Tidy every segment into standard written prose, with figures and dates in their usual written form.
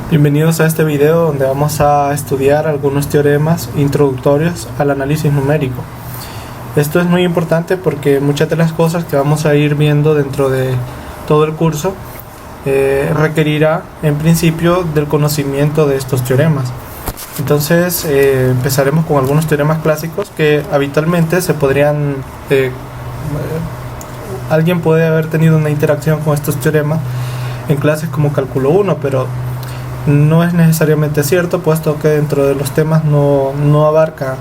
Bienvenidos a este video donde vamos a estudiar algunos teoremas introductorios al análisis numérico. Esto es muy importante porque muchas de las cosas que vamos a ir viendo dentro de todo el curso requerirá en principio del conocimiento de estos teoremas. Entonces empezaremos con algunos teoremas clásicos que habitualmente se podrían alguien puede haber tenido una interacción con estos teoremas en clases como cálculo 1, pero no es necesariamente cierto, puesto que dentro de los temas no abarca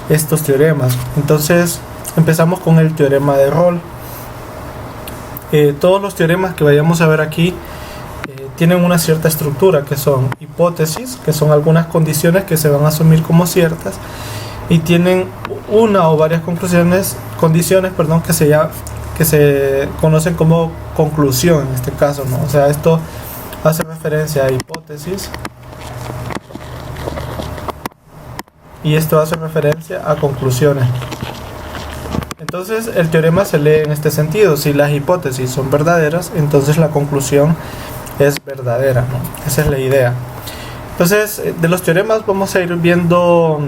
estos teoremas. Entonces empezamos con el teorema de Rolle. Todos los teoremas que vayamos a ver aquí tienen una cierta estructura, que son hipótesis, que son algunas condiciones que se van a asumir como ciertas, y tienen una o varias condiciones que se conocen como conclusión en este caso, ¿no? O sea, esto hace referencia a hipótesis y esto hace referencia a conclusiones. Entonces el teorema se lee en este sentido: si las hipótesis son verdaderas, entonces la conclusión es verdadera, ¿no? Esa es la idea. Entonces de los teoremas vamos a ir viendo,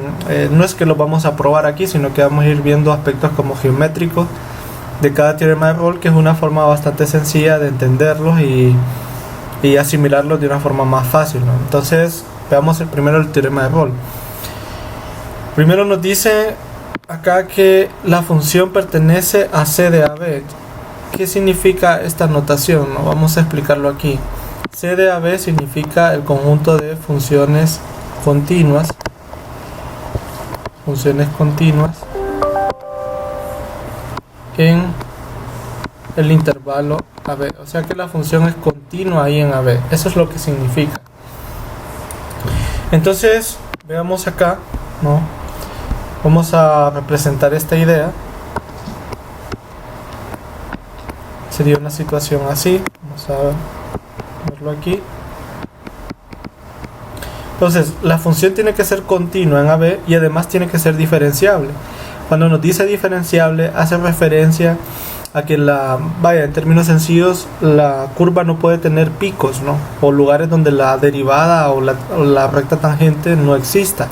no es que los vamos a probar aquí, sino que vamos a ir viendo aspectos como geométricos de cada teorema de Rolle, que es una forma bastante sencilla de entenderlos y asimilarlos de una forma más fácil, ¿no? Entonces veamos primero el teorema de Rolle. Primero nos dice acá que la función pertenece a C de AB. ¿Qué significa esta notación, no? Vamos a explicarlo aquí. C de AB significa el conjunto de funciones continuas en el intervalo AB, o sea que la función es continua ahí en AB. Eso es lo que significa. Entonces veamos acá, ¿no? Vamos a representar esta idea. Sería una situación así. Vamos a verlo aquí. Entonces la función tiene que ser continua en AB y además tiene que ser diferenciable. Cuando nos dice diferenciable, hace referencia a que en términos sencillos, la curva no puede tener picos, ¿no? O lugares donde la derivada o la recta tangente no exista.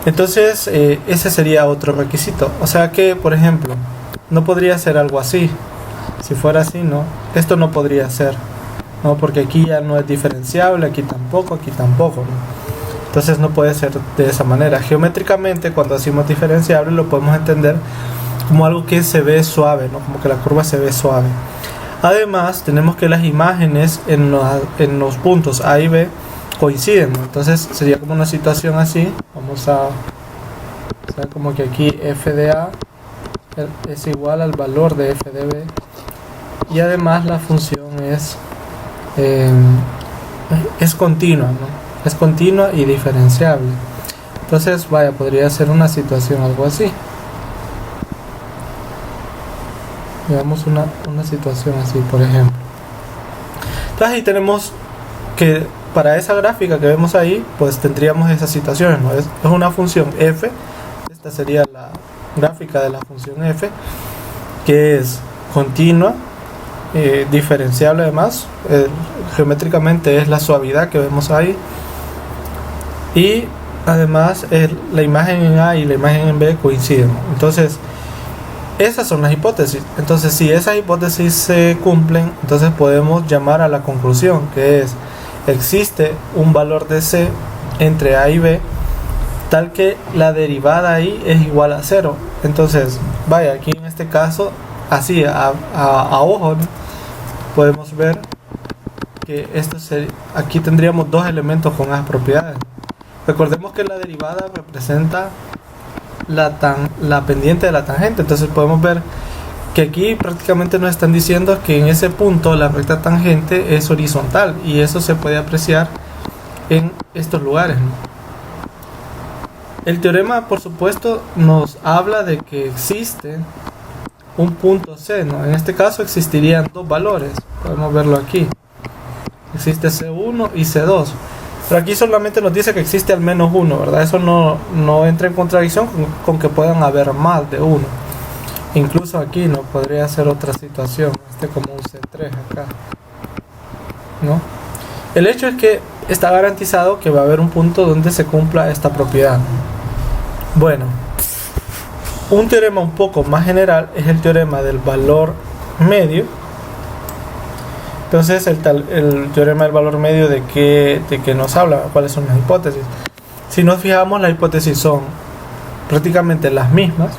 Entonces ese sería otro requisito. O sea que, por ejemplo, no podría ser algo así. Si fuera así, ¿no? Esto no podría ser, ¿no? Porque aquí ya no es diferenciable, aquí tampoco, ¿no? Entonces no puede ser de esa manera. Geométricamente, cuando decimos diferenciable, lo podemos entender como algo que se ve suave, ¿no? Como que la curva se ve suave. Además, tenemos que las imágenes en los puntos A y B coinciden, ¿no? Entonces sería como una situación así. Vamos a hacer como que aquí f de A es igual al valor de f de B, y además la función es continua, ¿no? Es continua y diferenciable. Entonces podría ser una situación algo así. Veamos una situación así, por ejemplo. Entonces ahí tenemos que para esa gráfica que vemos ahí, pues tendríamos esas situaciones, ¿no? Es una función f. Esta sería la gráfica de la función f, que es continua, diferenciable además, geométricamente es la suavidad que vemos ahí, y además la imagen en A y la imagen en B coinciden. Entonces esas son las hipótesis. Entonces si esas hipótesis se cumplen, entonces podemos llamar a la conclusión, que es: existe un valor de C entre A y B tal que la derivada ahí es igual a 0. Entonces aquí en este caso, así a ojo, ¿no? Podemos ver que aquí tendríamos dos elementos con esas propiedades. Recordemos que la derivada representa la pendiente de la tangente. Entonces podemos ver que aquí prácticamente nos están diciendo que en ese punto la recta tangente es horizontal, y eso se puede apreciar en estos lugares, ¿no? El teorema, por supuesto, nos habla de que existe un punto C, ¿no? En este caso existirían dos valores. Podemos verlo aquí. Existe C1 y C2. Pero aquí solamente nos dice que existe al menos uno, ¿verdad? Eso no entra en contradicción con que puedan haber más de uno. Incluso aquí no podría ser otra situación, como un C3 acá, ¿no? El hecho es que está garantizado que va a haber un punto donde se cumpla esta propiedad. Bueno, un teorema un poco más general es el teorema del valor medio. Entonces el teorema del valor medio de qué nos habla, cuáles son las hipótesis. Si nos fijamos, las hipótesis son prácticamente las mismas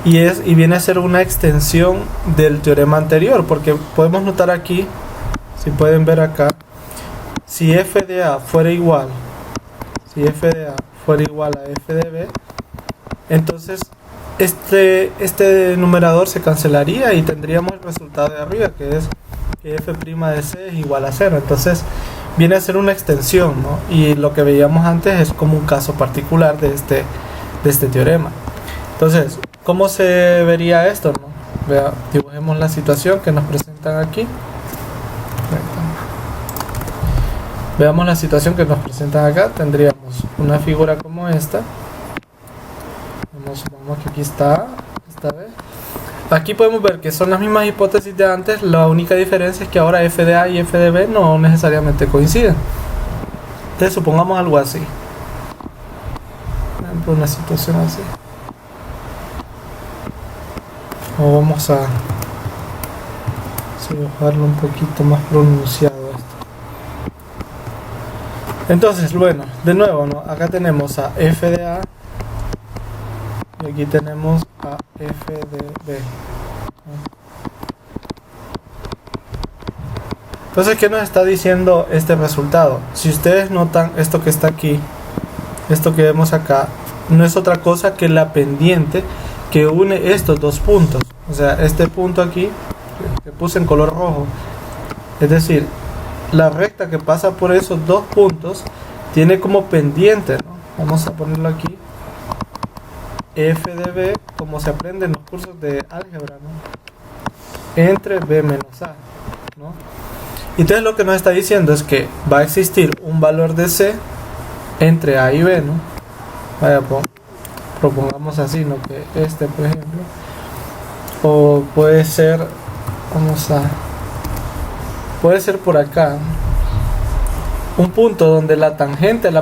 y viene a ser una extensión del teorema anterior, porque podemos notar aquí, si pueden ver acá, si f de a fuera igual a f de b, entonces este numerador se cancelaría y tendríamos el resultado de arriba, que es que f' de c es igual a 0. Entonces viene a ser una extensión, ¿no? Y lo que veíamos antes es como un caso particular de este teorema. Entonces, ¿cómo se vería esto, no? Dibujemos la situación que nos presentan aquí. Veamos la situación que nos presentan acá. Tendríamos una figura como esta. Supongamos que aquí está esta vez. Aquí podemos ver que son las mismas hipótesis de antes. La única diferencia es que ahora f de a y f de b no necesariamente coinciden. Entonces supongamos algo así. Por ejemplo, una situación así. O vamos a dibujarlo un poquito más pronunciado esto. Entonces, bueno, de nuevo, ¿no? Acá tenemos a f de a y aquí tenemos a f de b. Entonces, ¿qué nos está diciendo este resultado? Si ustedes notan esto que está aquí, esto que vemos acá, no es otra cosa que la pendiente que une estos dos puntos. O sea, este punto aquí que puse en color rojo, es decir, la recta que pasa por esos dos puntos tiene como pendiente, ¿no? Vamos a ponerlo aquí, f de b, como se aprende en los cursos de álgebra, ¿no? Entre b menos a, ¿no? Entonces lo que nos está diciendo es que va a existir un valor de c entre a y b, ¿no? Vaya, propongamos así, ¿no? Que este, por ejemplo, o puede ser, puede ser por acá, un punto donde la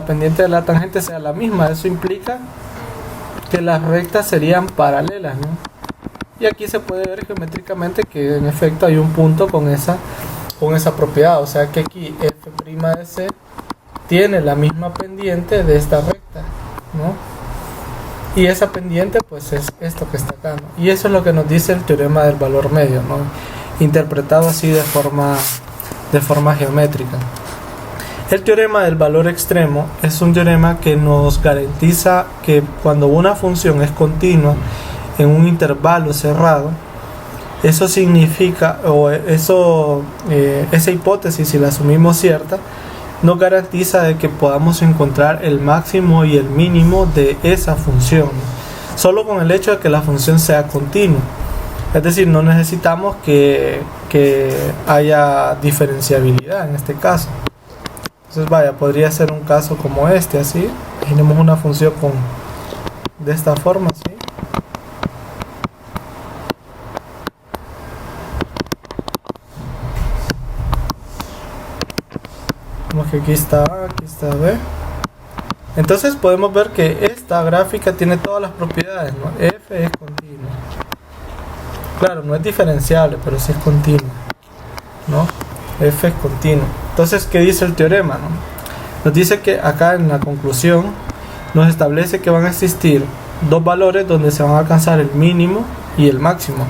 pendiente de la tangente sea la misma. Eso implica que las rectas serían paralelas, ¿no? Y aquí se puede ver geométricamente que en efecto hay un punto con esa propiedad. O sea que aquí f' de c tiene la misma pendiente de esta recta, ¿no? Y esa pendiente pues es esto que está acá, ¿no? Y eso es lo que nos dice el teorema del valor medio, ¿no? Interpretado así de forma geométrica. El teorema del valor extremo es un teorema que nos garantiza que cuando una función es continua en un intervalo cerrado, eso significa, esa hipótesis, si la asumimos cierta, nos garantiza de que podamos encontrar el máximo y el mínimo de esa función, solo con el hecho de que la función sea continua. Es decir, no necesitamos que haya diferenciabilidad en este caso. Entonces, vaya, podría ser un caso como este, así. Imaginemos una función de esta forma, así. Vemos que aquí está B. Entonces podemos ver que esta gráfica tiene todas las propiedades, ¿no? F es continua. Claro, no es diferenciable, pero sí es continua, ¿no? F es continua. Entonces, ¿qué dice el teorema, no? Nos dice que acá en la conclusión nos establece que van a existir dos valores donde se van a alcanzar el mínimo y el máximo.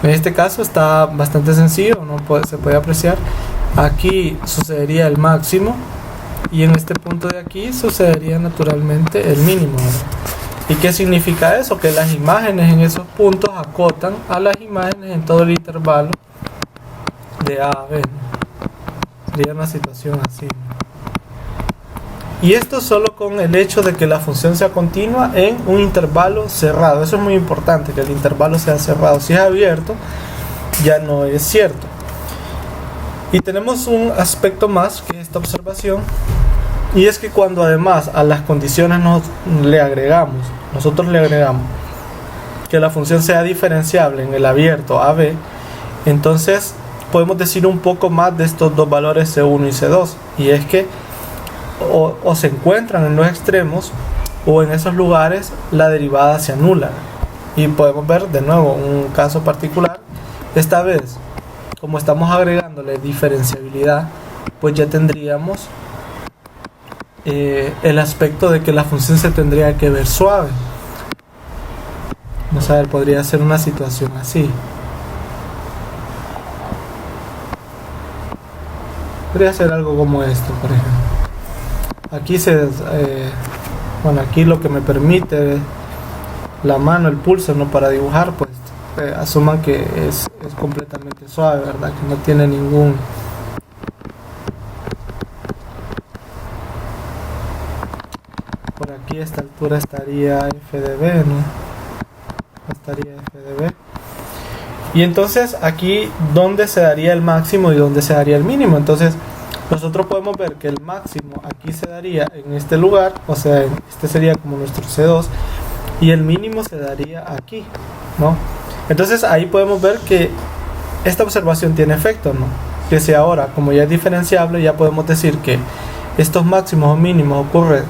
En este caso está bastante sencillo, se puede apreciar. Aquí sucedería el máximo y en este punto de aquí sucedería naturalmente el mínimo, ¿no? ¿Y qué significa eso? Que las imágenes en esos puntos acotan a las imágenes en todo el intervalo de A a B, ¿no? Sería una situación así, ¿no? Y esto solo con el hecho de que la función sea continua en un intervalo cerrado. Eso es muy importante, que el intervalo sea cerrado. Si es abierto, ya no es cierto. Y tenemos un aspecto más que esta observación, y es que cuando además a las condiciones nosotros le agregamos que la función sea diferenciable en el abierto AB, entonces podemos decir un poco más de estos dos valores C1 y C2, y es que o se encuentran en los extremos o en esos lugares la derivada se anula. Y podemos ver de nuevo un caso particular. Esta vez, como estamos agregándole diferenciabilidad, pues ya tendríamos el aspecto de que la función se tendría que ver suave. Vamos a ver, podría ser una situación así. Podría ser algo como esto, por ejemplo. Aquí aquí lo que me permite la mano, el pulso, ¿no? Para dibujar, pues asuman que es completamente suave, ¿verdad? Que no tiene ningún... Por aquí a esta altura estaría f de b, ¿no? Estaría f de b. Y entonces aquí, ¿dónde se daría el máximo y dónde se daría el mínimo? Entonces nosotros podemos ver que el máximo aquí se daría en este lugar, o sea, este sería como nuestro C2, y el mínimo se daría aquí, ¿no? Entonces ahí podemos ver que esta observación tiene efecto, ¿no? Que si ahora, como ya es diferenciable, ya podemos decir que estos máximos o mínimos ocurren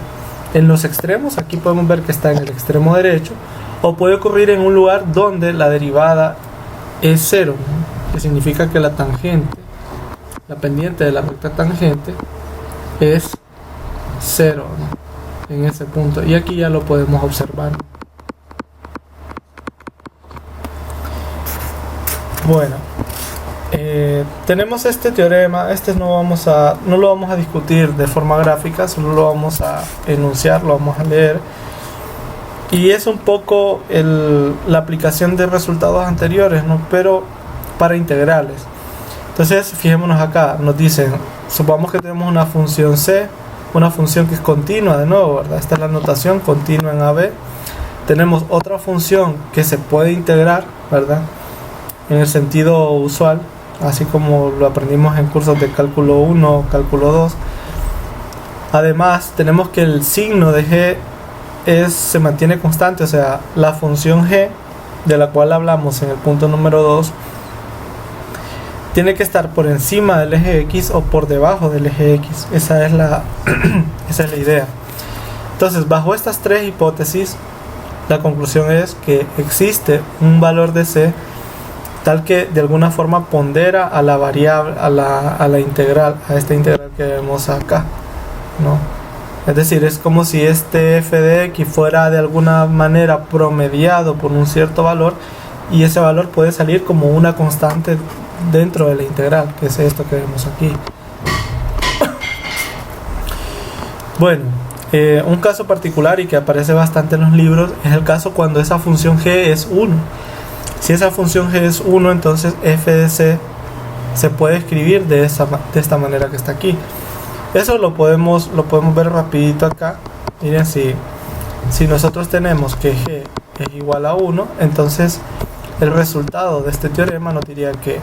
en los extremos. Aquí podemos ver que está en el extremo derecho, o puede ocurrir en un lugar donde la derivada es cero, ¿no? Que significa que la tangente, la pendiente de la recta tangente, es cero, ¿no? En ese punto, y aquí ya lo podemos observar. Bueno, tenemos este teorema. No lo vamos a discutir de forma gráfica, solo lo vamos a enunciar, lo vamos a leer, y es un poco la aplicación de resultados anteriores, ¿no? Pero para integrales. Entonces fijémonos acá, nos dicen, supongamos que tenemos una función c, una función que es continua, de nuevo, ¿verdad? Esta es la notación, continua en AB. Tenemos otra función que se puede integrar, ¿verdad? En el sentido usual, así como lo aprendimos en cursos de cálculo 1 o cálculo 2. Además, tenemos que el signo de g se mantiene constante, o sea, la función g, de la cual hablamos en el punto número 2, tiene que estar por encima del eje X o por debajo del eje X. Esa es la idea. Entonces, bajo estas tres hipótesis, la conclusión es que existe un valor de c tal que de alguna forma pondera a la variable, a la integral, a esta integral que vemos acá, ¿no? Es decir, es como si este f de x fuera de alguna manera promediado por un cierto valor, y ese valor puede salir como una constante dentro de la integral, que es esto que vemos aquí. Bueno, un caso particular y que aparece bastante en los libros es el caso cuando esa función g es 1. Si esa función g es 1, entonces f de c se puede escribir de esta manera que está aquí. Eso lo podemos ver rapidito acá. Miren, si nosotros tenemos que g es igual a 1, entonces el resultado de este teorema nos diría que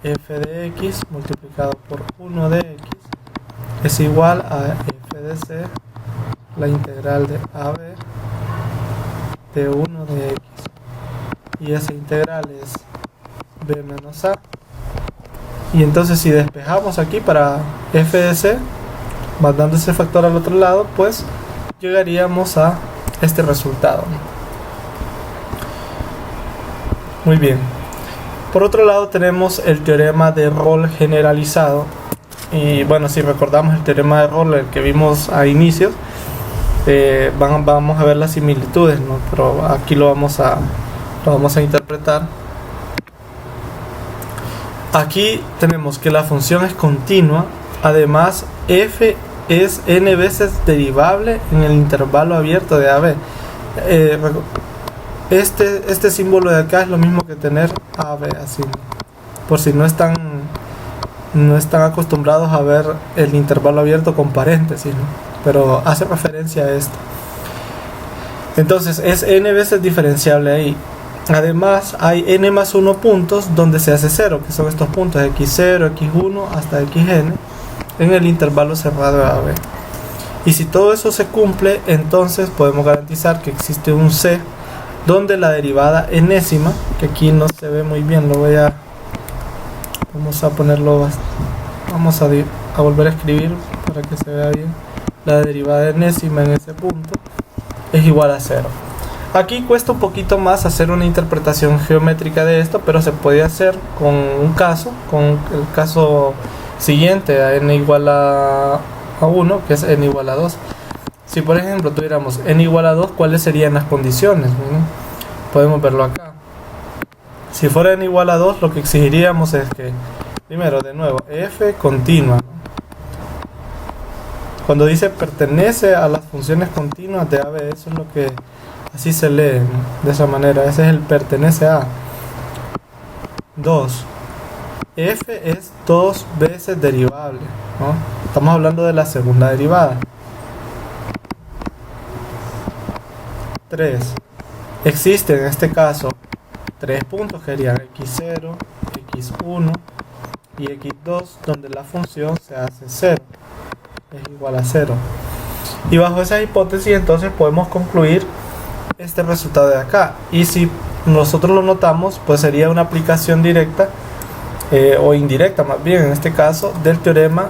f de x multiplicado por 1 de x es igual a f de c, la integral de AB de 1 de x, y esa integral es b menos a. Y entonces si despejamos aquí para f de c, mandando ese factor al otro lado, pues llegaríamos a este resultado. Muy bien. Por otro lado tenemos el teorema de Rolle generalizado. Y bueno, si recordamos el teorema de Rolle, el que vimos a inicios, vamos a ver las similitudes, ¿no? Pero aquí lo vamos a interpretar. Aquí tenemos que la función es continua. Además, f es n veces derivable en el intervalo abierto de AB. Este símbolo de acá es lo mismo que tener AB así, por si no están acostumbrados a ver el intervalo abierto con paréntesis, ¿no? Pero hace referencia a esto. Entonces es n veces diferenciable ahí. Además hay n más 1 puntos donde se hace 0, que son estos puntos x0, x1 hasta xn en el intervalo cerrado de AB. Y si todo eso se cumple, entonces podemos garantizar que existe un c donde la derivada enésima, que aquí no se ve muy bien, lo voy a Vamos a ponerlo, vamos a volver a escribir para que se vea bien. La derivada enésima en ese punto es igual a 0. Aquí cuesta un poquito más hacer una interpretación geométrica de esto, pero se puede hacer con un caso, con el caso siguiente a n igual a 1, que es n igual a 2. Si por ejemplo tuviéramos n igual a 2, ¿cuáles serían las condiciones? Podemos verlo acá. Si fuera n igual a 2, lo que exigiríamos es que, primero, de nuevo, f continua. Cuando dice pertenece a las funciones continuas de AB, eso es lo que así se lee, de esa manera. Ese es el pertenece a. 2. F es 2 veces derivable, ¿no? Estamos hablando de la segunda derivada. 3. Existen en este caso 3 puntos que serían x0, x1 y x2, donde la función se hace 0, es igual a 0. Y bajo esa hipótesis entonces podemos concluir este resultado de acá. Y si nosotros lo notamos, pues sería una aplicación directa o indirecta más bien en este caso del teorema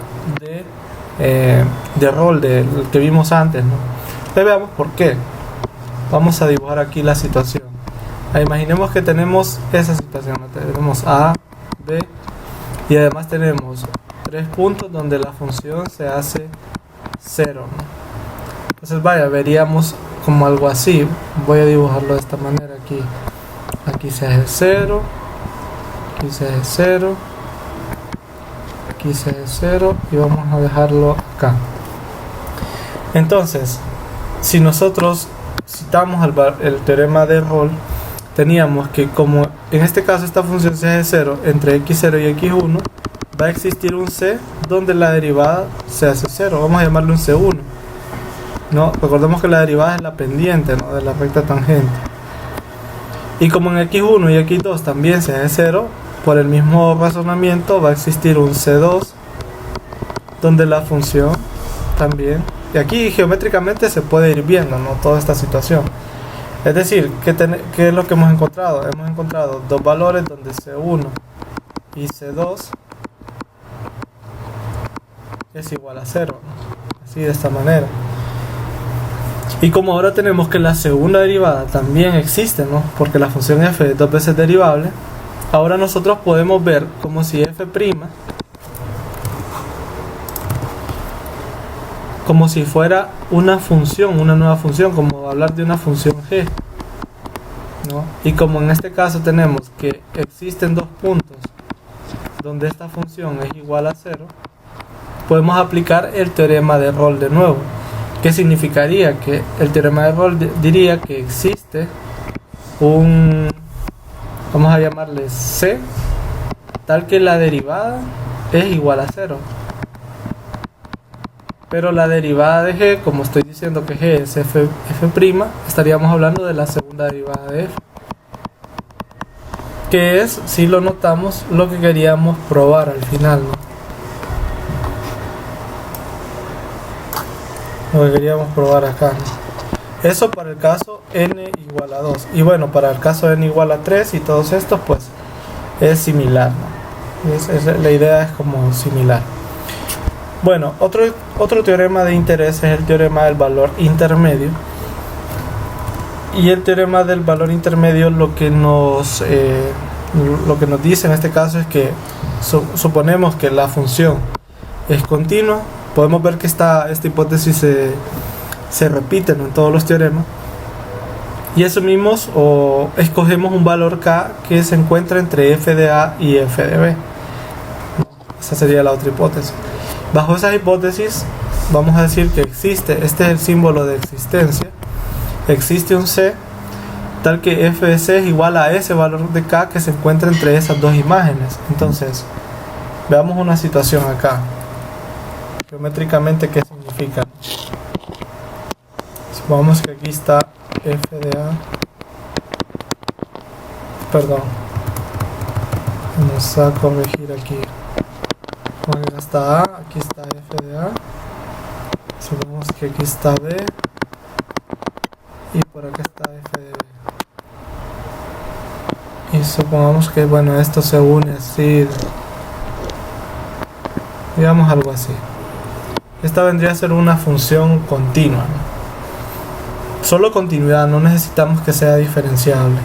de Rolle del que vimos antes, ¿no? Entonces veamos por qué. Vamos a dibujar aquí la situación. Imaginemos que tenemos esa situación, ¿no? Tenemos A, B y además tenemos 3 puntos donde la función se hace 0, ¿no? Entonces vaya, veríamos como algo así. Voy a dibujarlo de esta manera aquí. Aquí se hace 0, aquí se hace 0, aquí se hace 0 y vamos a dejarlo acá. Entonces, si nosotros citamos el teorema de Rolle, teníamos que como en este caso esta función se hace 0 entre x0 y x1, va a existir un c donde la derivada se hace 0. Vamos a llamarle un c1. ¿No? Recordemos que la derivada es la pendiente, ¿no?, de la recta tangente. Y como en x1 y x2 también se hace 0, por el mismo razonamiento va a existir un c2 donde la función también, y aquí geométricamente se puede ir viendo, ¿no?, toda esta situación. Es decir, ¿qué es lo que hemos encontrado? Hemos encontrado dos valores donde c1 y c2 es igual a 0, ¿no? Así, de esta manera. Y como ahora tenemos que la segunda derivada también existe, ¿no?, porque la función f es 2 veces derivable, ahora nosotros podemos ver como si f', como si fuera una función, una nueva función, como hablar de una función g, ¿no? Y como en este caso tenemos que existen 2 puntos donde esta función es igual a 0, podemos aplicar el teorema de Rolle de nuevo. ¿Qué significaría? Que el teorema de Rolle diría que existe un, vamos a llamarle c, tal que la derivada es igual a 0. Pero la derivada de g, como estoy diciendo que g es f', estaríamos hablando de la segunda derivada de f, que es, si lo notamos, lo que queríamos probar al final, ¿no? Lo que queríamos probar acá, ¿no? Eso para el caso n igual a 2. Y bueno, para el caso n igual a 3 y todos estos, pues es similar, ¿no? La idea es como similar. Bueno, otro teorema de interés es el teorema del valor intermedio. Y el teorema del valor intermedio lo que nos dice en este caso es que suponemos que la función es continua. Podemos ver que esta hipótesis se repite, ¿no?, en todos los teoremas. Y asumimos o escogemos un valor k que se encuentra entre f de a y f de b. Esa sería la otra hipótesis. Bajo esa hipótesis vamos a decir que existe, este es el símbolo de existencia, existe un c tal que f de c es igual a ese valor de k que se encuentra entre esas dos imágenes. Entonces, veamos una situación acá. Geométricamente, ¿qué significa? Supongamos que aquí está f de a, perdón, vamos a corregir aquí. Bueno, acá está a, aquí está f de a, supongamos que aquí está b y por acá está f de b. Y supongamos que, bueno, esto se une así digamos algo así. Esta vendría a ser una función continua, ¿no? Solo continuidad, no necesitamos que sea diferenciable.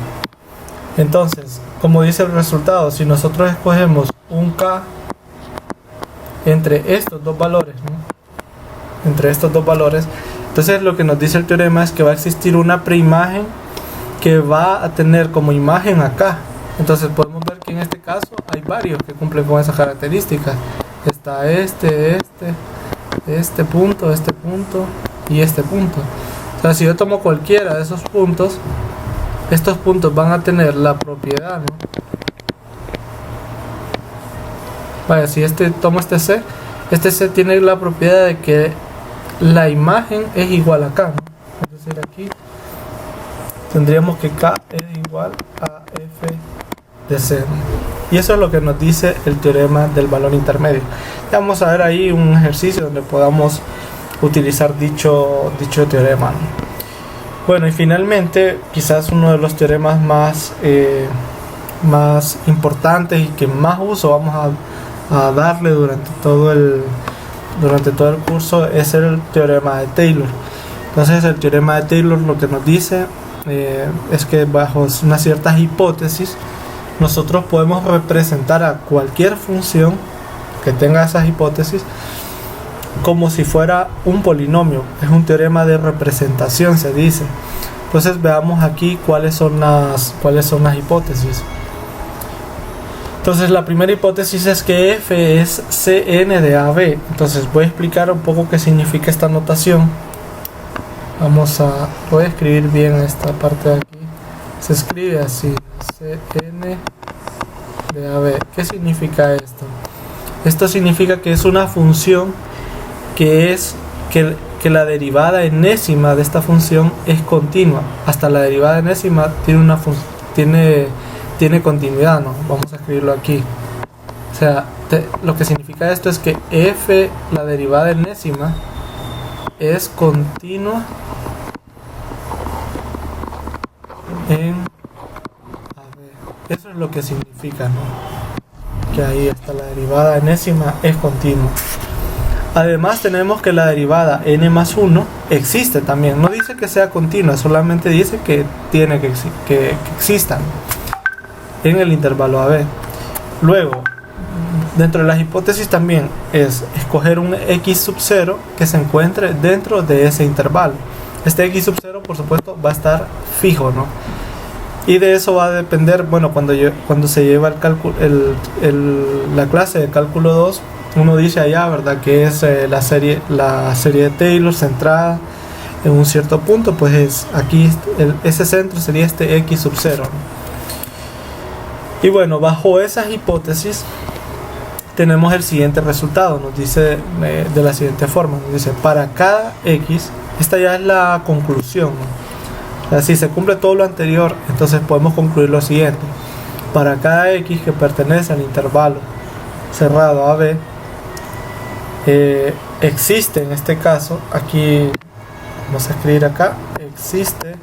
Entonces, como dice el resultado, si nosotros escogemos un k entre estos dos valores, ¿no? Entre estos dos valores, entonces lo que nos dice el teorema es que va a existir una preimagen que va a tener como imagen acá. Entonces podemos ver que en este caso hay varios que cumplen con esas características. Está este punto y este punto. O sea, si yo tomo cualquiera de esos puntos, estos puntos van a tener la propiedad, ¿no? Vaya, si tomo este C tiene la propiedad de que la imagen es igual a K, ¿no? Es decir, aquí tendríamos que K es igual a F de C, ¿no? Y eso es lo que nos dice el teorema del valor intermedio. Ya vamos a ver ahí un ejercicio donde podamos utilizar dicho teorema, ¿no? Bueno, y finalmente quizás uno de los teoremas más importantes y que más uso vamos a darle durante todo el curso es el teorema de Taylor. Entonces el teorema de Taylor lo que nos dice es que bajo unas ciertas hipótesis nosotros podemos representar a cualquier función que tenga esas hipótesis como si fuera un polinomio. Es un teorema de representación, se dice. Entonces veamos aquí cuáles son las hipótesis. Entonces la primera hipótesis es que f es Cn de AB. Entonces voy a explicar un poco qué significa esta notación. Voy a escribir bien esta parte de aquí. Se escribe así, Cn de AB. ¿Qué significa esto? Esto significa que es una función que la derivada enésima de esta función es continua. Hasta la derivada enésima tiene continuidad, ¿no? Vamos a escribirlo aquí. O sea, lo que significa esto es que f, la derivada enésima, es continua en AB. Eso es lo que significa, ¿no? Que ahí está la derivada enésima es continua. Además tenemos que la derivada n más 1 existe también. No dice que sea continua, solamente dice que tiene que existan en el intervalo AB. Luego, dentro de las hipótesis también es escoger un x sub 0 que se encuentre dentro de ese intervalo. Este x sub 0 por supuesto va a estar fijo, ¿no? Y de eso va a depender, bueno, cuando se lleva el cálculo, la clase de cálculo 2, uno dice allá, ¿verdad?, que es la serie de Taylor centrada en un cierto punto. Pues es aquí ese centro sería este x sub 0, ¿no? Y bueno, bajo esas hipótesis tenemos el siguiente resultado. Nos dice de la siguiente forma, nos dice para cada x, esta ya es la conclusión, ¿no? O sea, si se cumple todo lo anterior, entonces podemos concluir lo siguiente: para cada x que pertenece al intervalo cerrado AB, existe, en este caso, aquí vamos a escribir acá, existe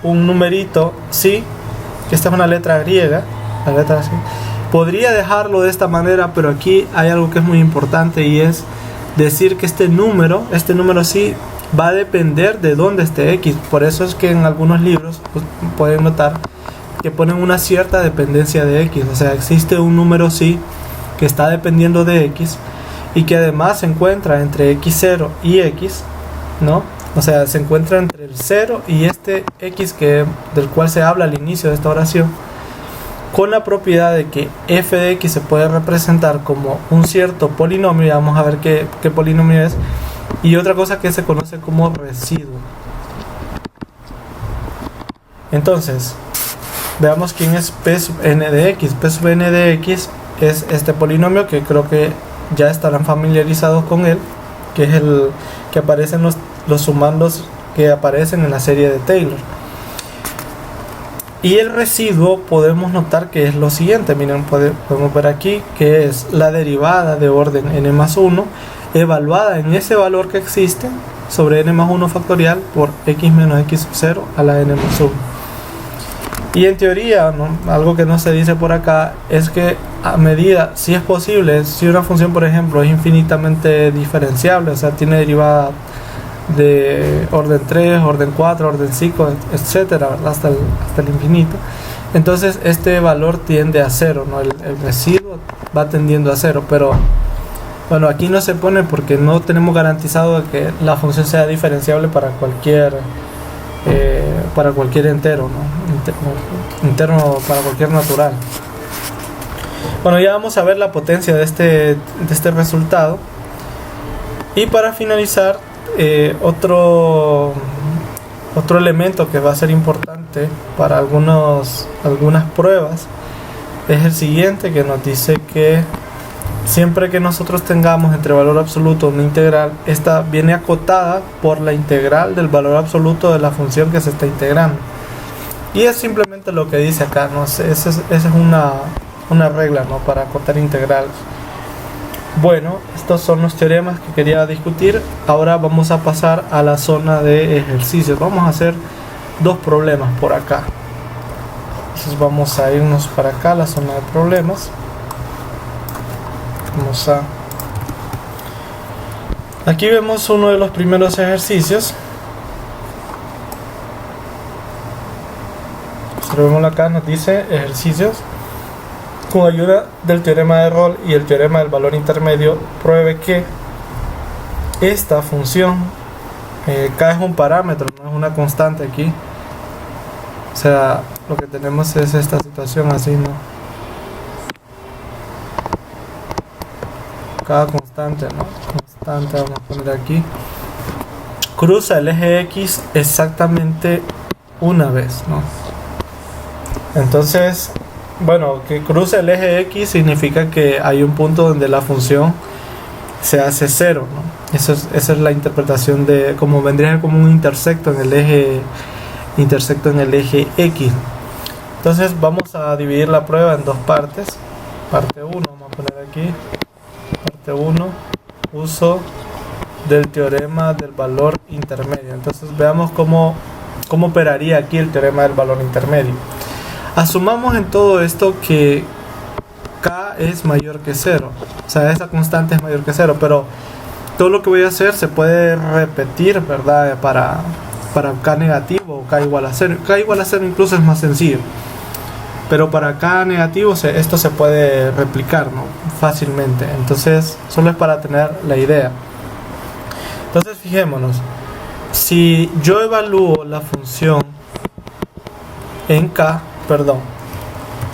un numerito psi, que esta es una letra griega, la letra psi. Podría dejarlo de esta manera, pero aquí hay algo que es muy importante, y es decir que este número psi va a depender de dónde esté x. Por eso es que en algunos libros pues, pueden notar que ponen una cierta dependencia de x. O sea, existe un número psi que está dependiendo de x y que además se encuentra entre x0 y x, ¿no? O sea, se encuentra entre el 0 y este x del cual se habla al inicio de esta oración, con la propiedad de que f de x se puede representar como un cierto polinomio. Ya vamos a ver qué polinomio es, y otra cosa que se conoce como residuo. Entonces, veamos quién es p sub n de x. P sub n de x es este polinomio que creo que ya estarán familiarizados con él, que es el que aparecen los sumandos que aparecen en la serie de Taylor. Y el residuo podemos notar que es lo siguiente. Miren, podemos ver aquí que es la derivada de orden n más 1 evaluada en ese valor que existe sobre n más 1 factorial por x menos x sub 0 a la n más 1. Y en teoría, ¿no? Algo que no se dice por acá es que a medida, si es posible, si una función por ejemplo es infinitamente diferenciable, o sea, tiene derivada de orden 3, orden 4, orden 5, etcétera, ¿verdad? Hasta el infinito, entonces este valor tiende a cero, ¿no? El residuo va tendiendo a cero, pero bueno, aquí no se pone porque no tenemos garantizado que la función sea diferenciable para cualquier entero, ¿no? Interno para cualquier natural. Bueno, ya vamos a ver la potencia de este resultado. Y para finalizar, otro elemento que va a ser importante para algunas pruebas es el siguiente, que nos dice que siempre que nosotros tengamos entre valor absoluto una integral, esta viene acotada por la integral del valor absoluto de la función que se está integrando. Y es simplemente lo que dice acá, ¿no? Esa es una regla, ¿no? Para acotar integrales. Bueno, estos son los teoremas que quería discutir. Ahora vamos a pasar a la zona de ejercicios. Vamos a hacer dos problemas por acá. Entonces vamos a irnos para acá, la zona de problemas. Aquí vemos uno de los primeros ejercicios. Observémoslo acá, nos dice ejercicios. Con ayuda del teorema de Rolle y el teorema del valor intermedio, pruebe que esta función, K es un parámetro, no es una constante aquí. O sea, lo que tenemos es esta situación así, ¿no? Cada constante, ¿no? Constante, vamos a poner aquí. Cruza el eje X exactamente una vez, ¿no? Entonces, bueno, que cruce el eje X significa que hay un punto donde la función se hace cero, ¿no? Esa es la interpretación de como vendría como un intersecto en el eje X. Entonces vamos a dividir la prueba en dos partes. Parte 1, vamos a poner aquí. Parte 1, uso del teorema del valor intermedio. Entonces veamos cómo operaría aquí el teorema del valor intermedio. Asumamos en todo esto que K es mayor que 0, o sea, esa constante es mayor que 0, pero todo lo que voy a hacer se puede repetir, ¿verdad? Para K negativo o K igual a 0. K igual a 0 incluso es más sencillo, pero para K negativo esto se puede replicar, ¿no? Fácilmente. Entonces solo es para tener la idea. Entonces fijémonos, si yo evalúo la función en K,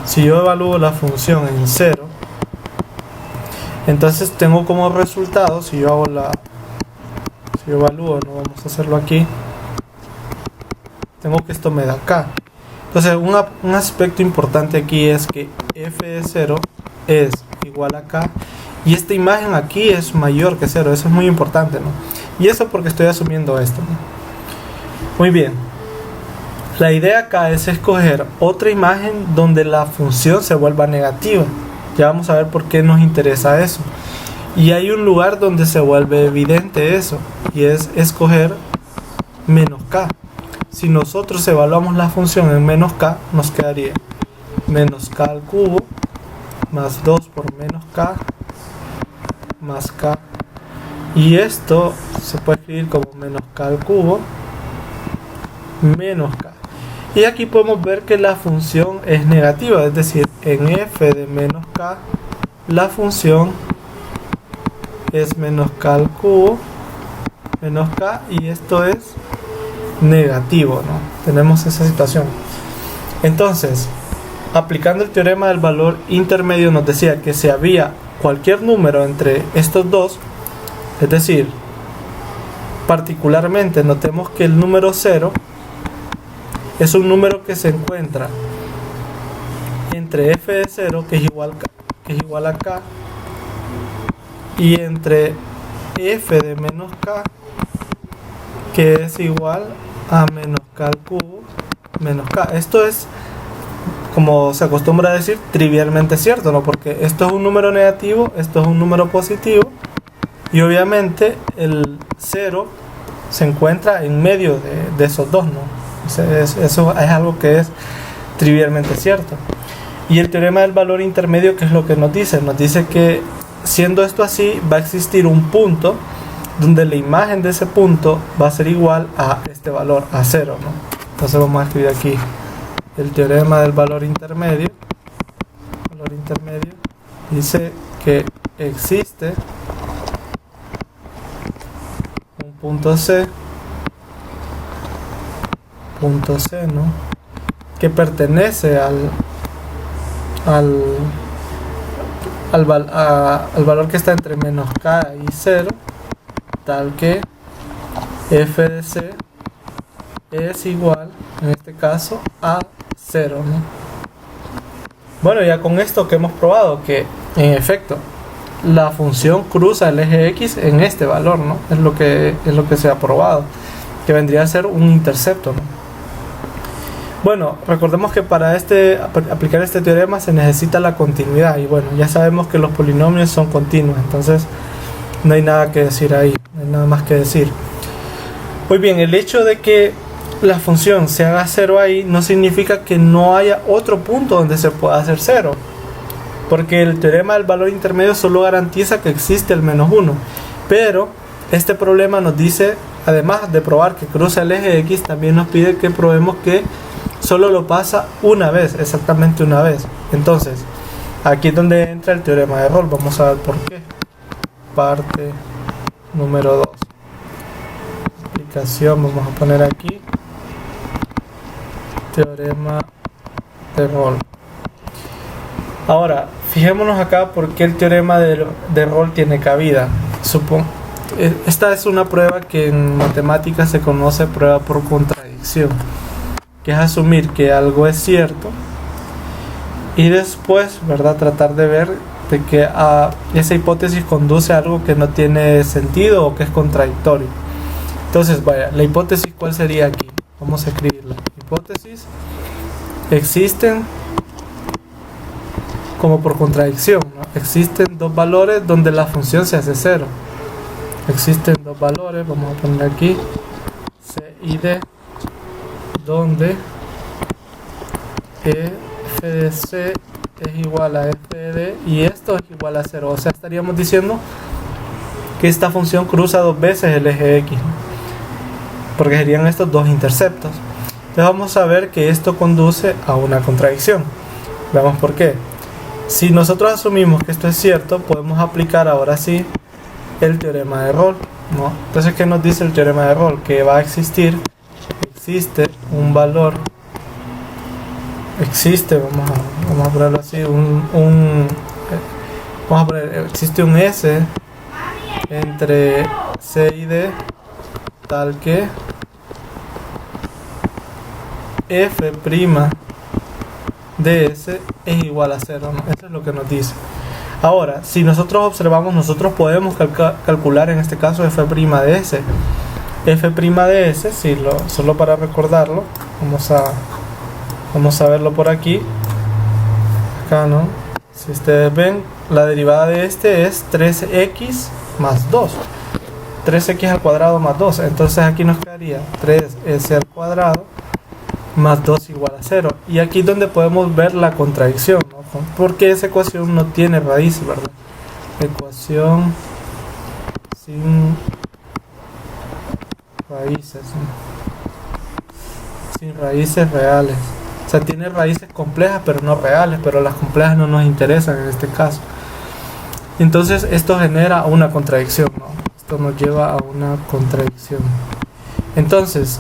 si yo evalúo la función en 0, entonces tengo como resultado, si yo evalúo, no vamos a hacerlo aquí, tengo que esto me da K. Entonces un aspecto importante aquí es que f de 0 es igual a K y esta imagen aquí es mayor que 0. Eso es muy importante, ¿no? Y eso porque estoy asumiendo esto, ¿no? Muy bien. La idea acá es escoger otra imagen donde la función se vuelva negativa. Ya vamos a ver por qué nos interesa eso. Y hay un lugar donde se vuelve evidente eso, y es escoger menos K. Si nosotros evaluamos la función en menos K, nos quedaría menos K al cubo más 2 por menos K más K. Y esto se puede escribir como menos K al cubo menos K. Y aquí podemos ver que la función es negativa, es decir, en f de menos K, la función es menos K al cubo menos K, y esto es negativo, ¿no? Tenemos esa situación. Entonces, aplicando el teorema del valor intermedio, nos decía que si había cualquier número entre estos dos, es decir, particularmente notemos que el número 0 es un número que se encuentra entre f de 0, que es igual a K, y entre f de menos K, que es igual a menos K al cubo menos K. Esto es, como se acostumbra a decir, trivialmente cierto, ¿no? Porque esto es un número negativo, esto es un número positivo, y obviamente el 0 se encuentra en medio de esos dos, ¿no? Eso es algo que es trivialmente cierto. Y el teorema del valor intermedio, ¿qué es lo que nos dice? Nos dice que siendo esto así, va a existir un punto donde la imagen de ese punto va a ser igual a este valor, a 0, ¿no? Entonces vamos a escribir aquí el teorema del valor intermedio. Valor intermedio dice que existe un punto C, ¿no? Que pertenece al valor que está entre menos k y 0, tal que f de c es igual, en este caso, a 0, ¿no? Bueno, ya con esto que hemos probado que en efecto la función cruza el eje x en este valor, ¿no? Es lo que se ha probado, que vendría a ser un intercepto, ¿no? Bueno, recordemos que para aplicar este teorema se necesita la continuidad, y bueno, ya sabemos que los polinomios son continuos, entonces no hay nada que decir ahí, no hay nada más que decir. Muy bien, el hecho de que la función se haga 0 ahí no significa que no haya otro punto donde se pueda hacer 0, porque el teorema del valor intermedio solo garantiza que existe el menos 1, pero este problema nos dice, además de probar que cruza el eje x, también nos pide que probemos que solo lo pasa una vez, exactamente una vez. Entonces, aquí es donde entra el teorema de Rolle. Vamos a ver por qué. Parte número 2. Aplicación, vamos a poner aquí teorema de Rolle. Ahora, fijémonos acá por qué el teorema de Rolle tiene cabida. Esta es una prueba que en matemáticas se conoce prueba por contradicción, que es asumir que algo es cierto y después, ¿verdad?, tratar de ver de que esa hipótesis conduce a algo que no tiene sentido o que es contradictorio. Entonces, vaya, la hipótesis, ¿cuál sería aquí? Vamos a escribirla. Hipótesis: existen, como por contradicción, ¿no? Existen dos valores donde la función se hace 0. Existen dos valores, vamos a poner aquí C y D, donde f de c es igual a f de d y esto es igual a 0. O sea, estaríamos diciendo que esta función cruza dos veces el eje x, ¿no? Porque serían estos dos interceptos. Entonces vamos a ver que esto conduce a una contradicción. Veamos por qué. Si nosotros asumimos que esto es cierto, podemos aplicar ahora sí el teorema de Rolle, ¿no? Entonces, ¿qué nos dice el teorema de Rolle? Que va a existe un valor, vamos a ponerlo así, existe un S entre C y D, tal que f' de S es igual a 0, ¿no? Eso es lo que nos dice. Ahora, si nosotros observamos, nosotros podemos calcular en este caso f' de S. F' de S, solo para recordarlo, vamos a verlo por aquí. Acá, ¿no? Si ustedes ven, la derivada de este es 3x más 2. 3x al cuadrado más 2. Entonces aquí nos quedaría 3s al cuadrado más 2 igual a 0. Y aquí es donde podemos ver la contradicción, ¿no? Porque esa ecuación no tiene raíz, ¿verdad? Ecuación sin raíces, ¿no? Sin raíces reales. O sea, tiene raíces complejas pero no reales, pero las complejas no nos interesan en este caso. Entonces esto genera una contradicción, ¿no? Esto nos lleva a una contradicción. Entonces,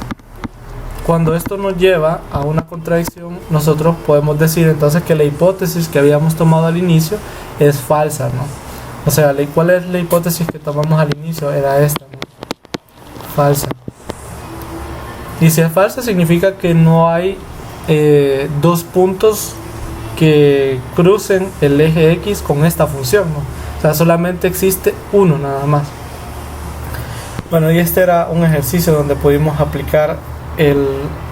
cuando esto nos lleva a una contradicción, nosotros podemos decir entonces que la hipótesis que habíamos tomado al inicio es falsa, ¿no? O sea, ¿cuál es la hipótesis que tomamos al inicio? Era esta, ¿no? Falsa. Y si es falsa significa que no hay dos puntos que crucen el eje x con esta función, ¿no? O sea, solamente existe uno nada más. Bueno, y este era un ejercicio donde pudimos aplicar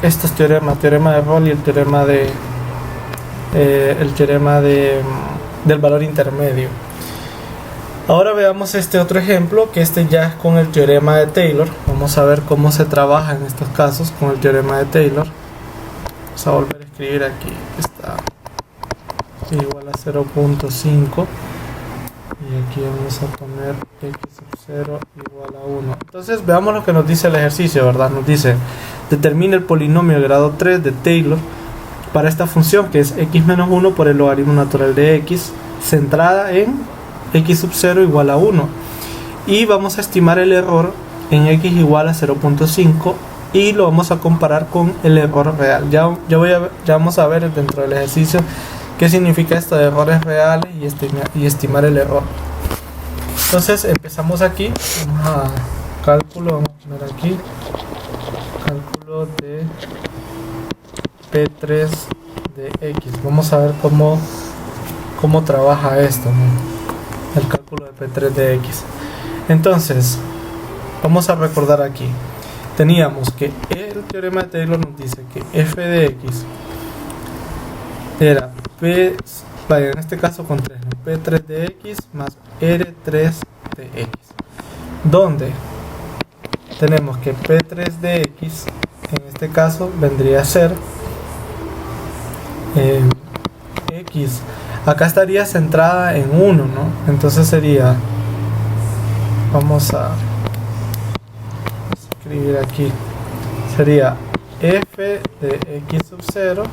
estos teoremas, teorema de Rolle y el teorema del valor intermedio. Ahora veamos este otro ejemplo, que este ya es con el teorema de Taylor. Vamos a ver cómo se trabaja en estos casos con el teorema de Taylor. Vamos a volver a escribir aquí, está igual a 0.5 y aquí vamos a poner x sub 0 igual a 1. Entonces veamos lo que nos dice el ejercicio, ¿verdad? Nos dice, determina el polinomio de grado 3 de Taylor para esta función que es x menos 1 por el logaritmo natural de x, centrada en x sub 0 igual a 1, y vamos a estimar el error en x igual a 0.5 y lo vamos a comparar con el error real. Ya vamos a ver dentro del ejercicio qué significa esto de errores reales y estimar el error. Entonces empezamos aquí, vamos a cálculo, vamos a poner aquí cálculo de P3 de X. Vamos a ver cómo trabaja esto, ¿no? El cálculo de P3 de X. Entonces vamos a recordar aquí, teníamos que el teorema de Taylor nos dice que f de x era P, vaya, en este caso con 3, ¿no? P3 de x más R3 de x, donde tenemos que P3 de x en este caso vendría a ser x, acá estaría centrada en 1, ¿no? Entonces sería, vamos a escribir aquí, sería f de x sub 0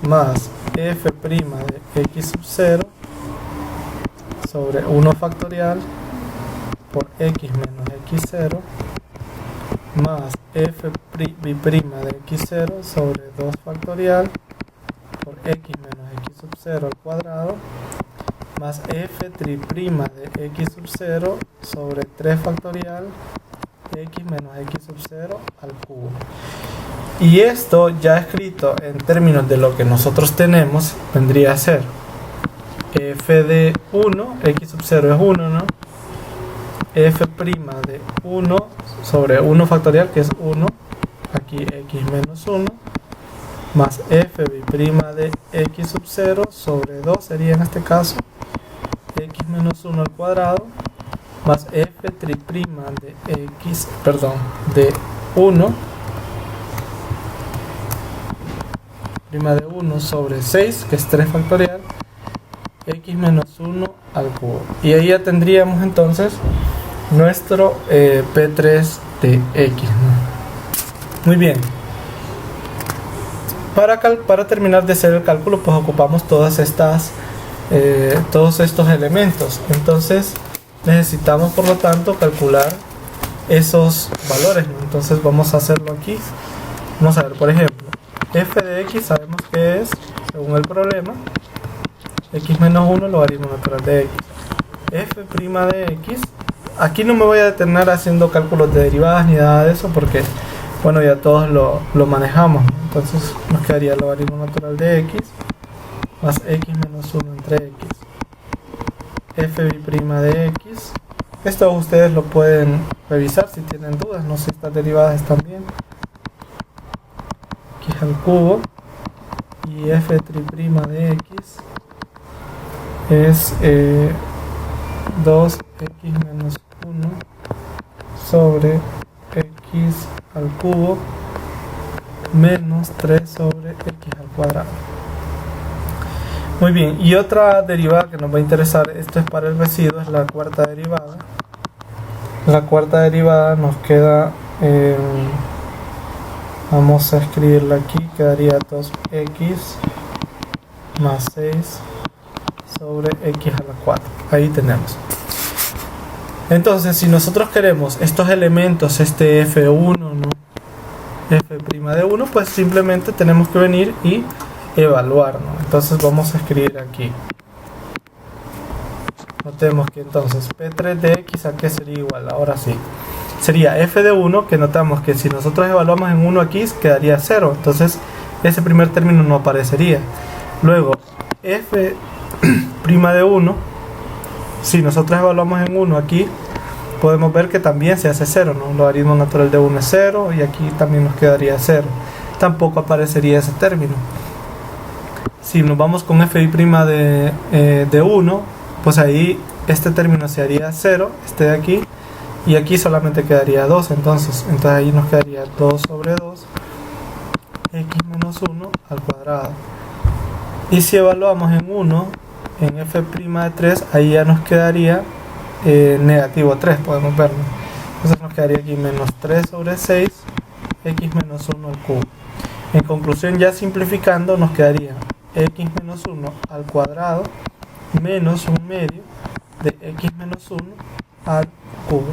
más f' de x sub 0 sobre 1 factorial por x menos x0 más f' de x0 sobre 2 factorial por x menos x sub 0 al cuadrado más f' de x sub 0 sobre 3 factorial x menos x sub 0 al cubo. Y esto ya escrito en términos de lo que nosotros tenemos vendría a ser f de 1, x sub 0 es 1, ¿no? F' de 1 sobre 1 factorial, que es 1, aquí x menos 1, más f' de x sub 0 sobre 2 sería en este caso x menos 1 al cuadrado más f' de x, de 1 prima de 1 sobre 6, que es 3 factorial, x menos 1 al cubo. Y ahí ya tendríamos entonces nuestro P3 de x, ¿no? Muy bien. Para terminar de hacer el cálculo, pues ocupamos todos estos elementos. Entonces necesitamos, por lo tanto, calcular esos valores, ¿no? Entonces vamos a hacerlo aquí. Vamos a ver, por ejemplo, f de x sabemos que es, según el problema, x menos 1 logaritmo natural de x. F' de x, aquí no me voy a detener haciendo cálculos de derivadas ni nada de eso porque, bueno, ya todos lo manejamos, ¿no? Entonces nos quedaría logaritmo natural de x más x menos 1 entre x. F' de x, esto ustedes lo pueden revisar si tienen dudas, no sé si estas derivadas están bien. X al cubo y f' de x es 2x menos 1 sobre x al cubo menos 3 sobre x al cuadrado. Muy bien, y otra derivada que nos va a interesar, esto es para el residuo, es la cuarta derivada. La cuarta derivada nos queda, vamos a escribirla aquí, quedaría 2x más 6 sobre x a la 4. Ahí tenemos. Entonces, si nosotros queremos estos elementos, este f1, ¿no? F' de 1, pues simplemente tenemos que venir y evaluar, ¿no? Entonces vamos a escribir aquí. Notemos que entonces P3 de x a qué sería igual, ahora sí. Sería f de 1, que notamos que si nosotros evaluamos en 1 aquí quedaría 0, entonces ese primer término no aparecería. Luego f' de 1, si nosotros evaluamos en 1 aquí, podemos ver que también se hace 0, ¿no? El logaritmo natural de 1 es 0 y aquí también nos quedaría 0. Tampoco aparecería ese término. Si nos vamos con f' de 1, pues ahí este término se haría 0, este de aquí, y aquí solamente quedaría 2, entonces ahí nos quedaría 2 sobre 2 x menos 1 al cuadrado. Y si evaluamos en 1, en f' de 3, ahí ya nos quedaría negativo 3, podemos verlo. Entonces nos quedaría aquí menos 3 sobre 6, x menos 1 al cubo. En conclusión, ya simplificando, nos quedaría x menos 1 al cuadrado menos 1/2 de x menos 1 al cubo.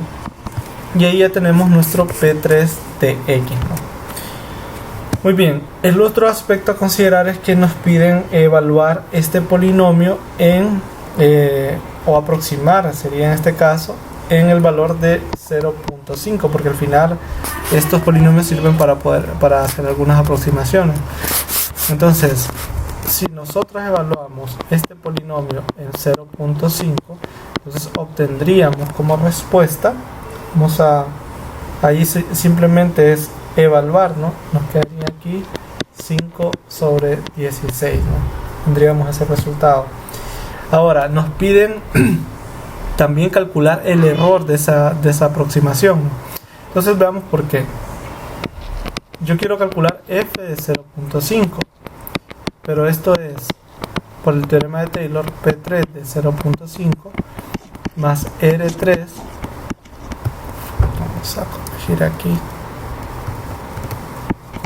Y ahí ya tenemos nuestro P3 de x, ¿no? Muy bien, el otro aspecto a considerar es que nos piden evaluar este polinomio o aproximar, sería en este caso, en el valor de 0.5, porque al final estos polinomios sirven para hacer algunas aproximaciones. Entonces, si nosotros evaluamos este polinomio en 0.5, entonces obtendríamos como respuesta, ahí simplemente es evaluar, ¿no? Nos quedaría aquí 5 sobre 16, ¿no? Tendríamos ese resultado. Ahora, nos piden también calcular el error de esa aproximación. Entonces veamos por qué. Yo quiero calcular f de 0.5, pero esto es, por el teorema de Taylor, P3 de 0.5 más R3. Vamos a corregir aquí.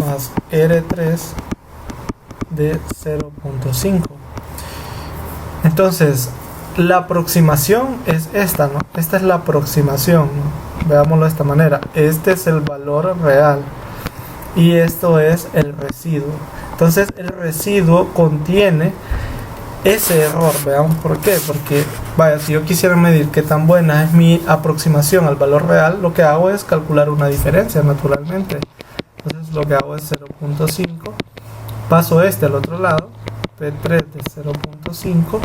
Más R3 de 0.5. Entonces, la aproximación es esta, ¿no? Esta es la aproximación, ¿no? Veámoslo de esta manera. Este es el valor real y esto es el residuo. Entonces, el residuo contiene ese error. Veamos por qué. Porque, vaya, si yo quisiera medir qué tan buena es mi aproximación al valor real, lo que hago es calcular una diferencia, naturalmente. Entonces, lo que hago es 0.5. Paso al otro lado, P3 de 0.5.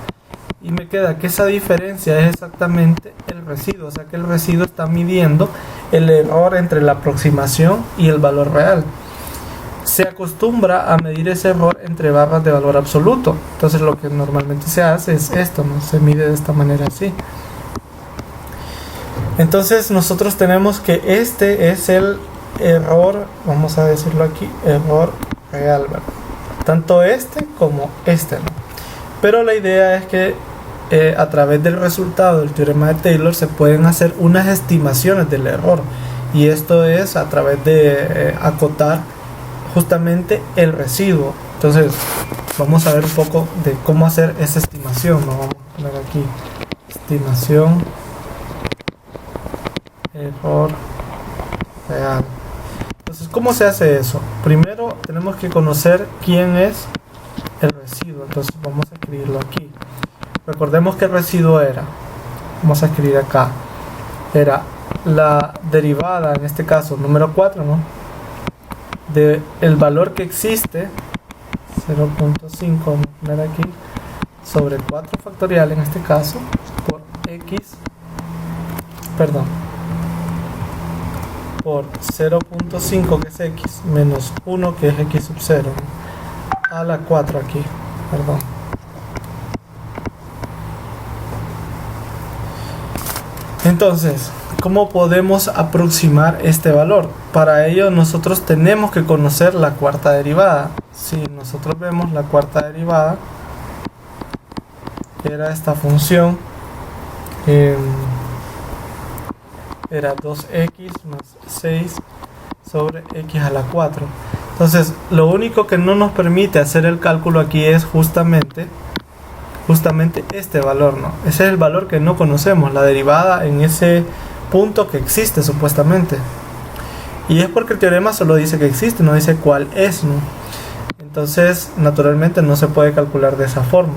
Y me queda que esa diferencia es exactamente el residuo, o sea que el residuo está midiendo el error entre la aproximación y el valor real. Se acostumbra a medir ese error entre barras de valor absoluto. Entonces lo que normalmente se hace es esto, ¿no? Se mide de esta manera así. Entonces nosotros tenemos que este es el error, vamos a decirlo aquí, error real, ¿verdad? Tanto este como este, ¿no? Pero la idea es que a través del resultado del teorema de Taylor se pueden hacer unas estimaciones del error, y esto es a través de acotar justamente el residuo. Entonces vamos a ver un poco de cómo hacer esa estimación, ¿no? Vamos a poner aquí estimación error real. Entonces, ¿cómo se hace eso? Primero tenemos que conocer quién es el residuo. Entonces vamos a escribirlo aquí. Recordemos que el residuo era, vamos a escribir acá, era la derivada, en este caso número 4, ¿no? De el valor que existe, 0.5, vamos a poner aquí, sobre 4 factorial en este caso, por por 0.5 que es x, menos 1 que es x sub 0, ¿no? A la 4 aquí, perdón. Entonces, ¿cómo podemos aproximar este valor? Para ello nosotros tenemos que conocer la cuarta derivada. Si nosotros vemos la cuarta derivada, era esta función, era 2x más 6 sobre x a la 4. Entonces, lo único que no nos permite hacer el cálculo aquí es justamente este valor, ¿no? Ese es el valor que no conocemos, la derivada en ese punto que existe supuestamente. Y es porque el teorema solo dice que existe, no dice cuál es, ¿no? Entonces, naturalmente no se puede calcular de esa forma.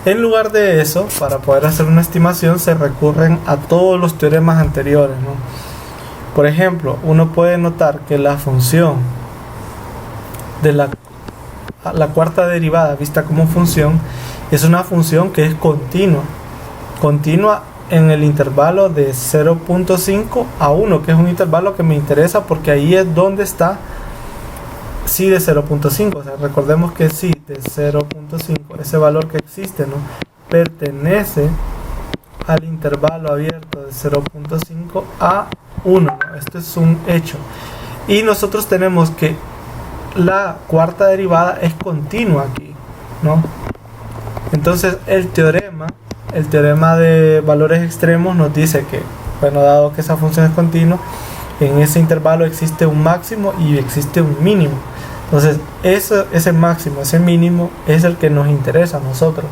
En lugar de eso, para poder hacer una estimación, se recurren a todos los teoremas anteriores, ¿no? Por ejemplo, uno puede notar que la función de la cuarta derivada vista como función es una función que es continua en el intervalo de 0.5 a 1, que es un intervalo que me interesa porque ahí es donde está psi de 0.5. O sea, recordemos que psi de 0.5, ese valor que existe, ¿no?, pertenece al intervalo abierto de 0.5 a 1, ¿no? Esto es un hecho. Y nosotros tenemos que la cuarta derivada es continua aquí, ¿no? Entonces el teorema de valores extremos nos dice que, bueno, dado que esa función es continua, en ese intervalo existe un máximo y existe un mínimo. Entonces ese máximo, ese mínimo es el que nos interesa a nosotros.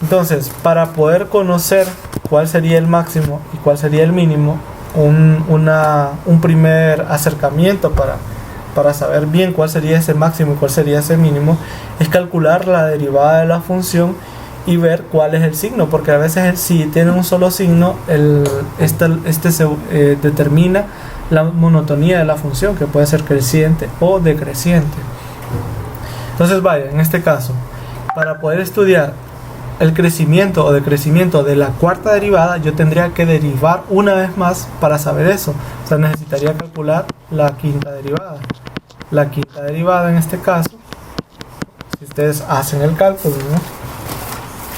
Entonces, para poder conocer cuál sería el máximo y cuál sería el mínimo, un primer acercamiento para saber bien cuál sería ese máximo y cuál sería ese mínimo es calcular la derivada de la función y ver cuál es el signo, porque a veces si tiene un solo signo, este se determina la monotonía de la función, que puede ser creciente o decreciente. Entonces, vaya, en este caso, para poder estudiar el crecimiento o decrecimiento de la cuarta derivada, yo tendría que derivar una vez más para saber eso. O sea, necesitaría calcular la quinta derivada. La quinta derivada en este caso, si ustedes hacen el cálculo, ¿no?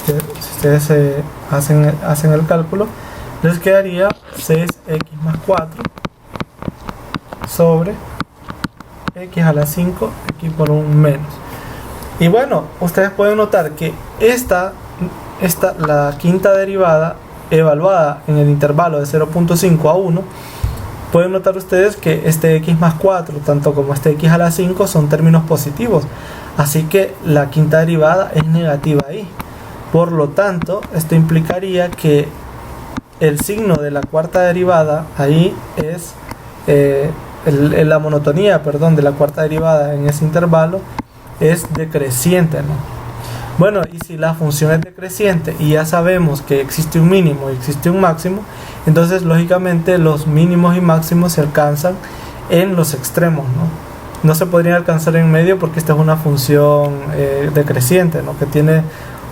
Si ustedes hacen el cálculo, les quedaría 6x más 4 sobre x a la 5, x por un menos. Y bueno, ustedes pueden notar que la quinta derivada evaluada en el intervalo de 0.5 a 1, pueden notar ustedes que este x más 4, tanto como este x a la 5, son términos positivos. Así que la quinta derivada es negativa ahí. Por lo tanto, esto implicaría que el signo de la cuarta derivada ahí es la monotonía, de la cuarta derivada en ese intervalo es decreciente, ¿no? Bueno, y si la función es decreciente y ya sabemos que existe un mínimo y existe un máximo, entonces lógicamente los mínimos y máximos se alcanzan en los extremos, ¿no? No se podrían alcanzar en medio porque esta es una función decreciente, ¿no? Que tiene